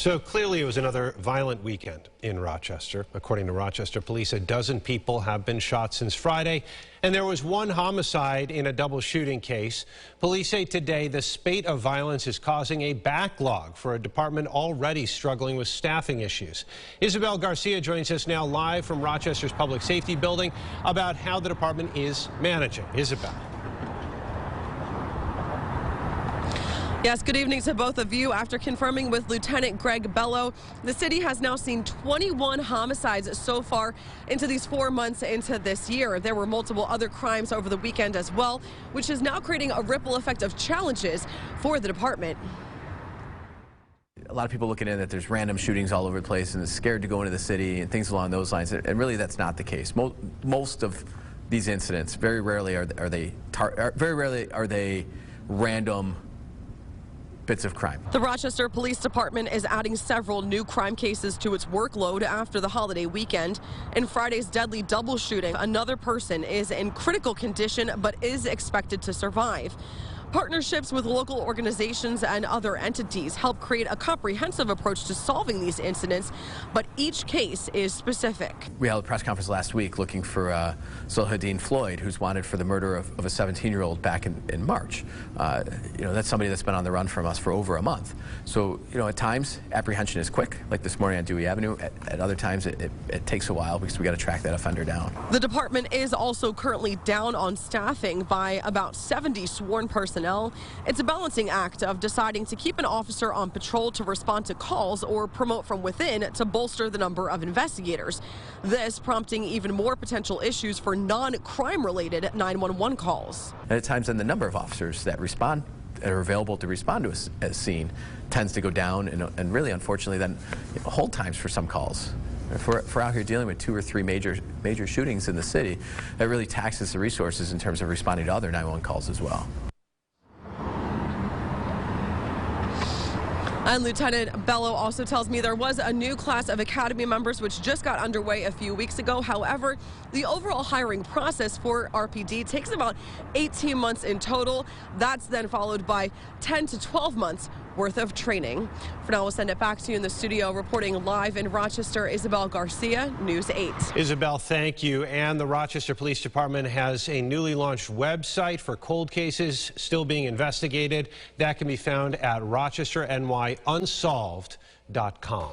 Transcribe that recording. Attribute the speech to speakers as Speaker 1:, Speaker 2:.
Speaker 1: So clearly it was another violent weekend in Rochester. According to Rochester police, a dozen people have been shot since Friday, and there was one homicide in a double shooting case. Police say today the spate of violence is causing a backlog for a department already struggling with staffing issues. Isabel Garcia joins us now live from Rochester's Public Safety Building about how the department is managing. Isabel.
Speaker 2: Yes, good evening to both of you. After confirming with Lieutenant Greg Bello, the city has now seen 21 homicides so far into these 4 months into this year. There were multiple other crimes over the weekend as well, which is now creating a ripple effect of challenges for the department.
Speaker 3: A lot of people looking in that there's random shootings all over the place and is scared to go into the city and things along those lines. And really, that's not the case. Most of these incidents, very rarely are they random bits of crime.
Speaker 2: The Rochester Police Department is adding several new crime cases to its workload after the holiday weekend. In Friday's deadly double shooting, another person is in critical condition but is expected to survive. Partnerships with local organizations and other entities help create a comprehensive approach to solving these incidents, but each case is specific.
Speaker 3: We held a press conference last week looking for Zulhadeen Floyd, who's wanted for the murder of a 17-year-old back in March. That's somebody that's been on the run from us for over a month. So, at times, apprehension is quick, like this morning on Dewey Avenue. At other times, it takes a while because we got to track that offender down.
Speaker 2: The department is also currently down on staffing by about 70 sworn personnel. It's a balancing act of deciding to keep an officer on patrol to respond to calls or promote from within to bolster the number of investigators. This prompting even more potential issues for non-crime related 911 calls.
Speaker 3: And at times then the number of officers that are available to respond to a scene tends to go down, and really unfortunately then hold times for some calls. If we're out here dealing with 2 or 3 major shootings in the city, that really taxes the resources in terms of responding to other 911 calls as well.
Speaker 2: And Lieutenant Bello also tells me there was a new class of academy members which just got underway a few weeks ago. However, the overall hiring process for RPD takes about 18 months in total. That's then followed by 10 to 12 months worth of training. For now, we'll send it back to you in the studio. Reporting live in Rochester, Isabel Garcia, News 8.
Speaker 1: Isabel, thank you. And the Rochester Police Department has a newly launched website for cold cases still being investigated. That can be found at rochesternyunsolved.com.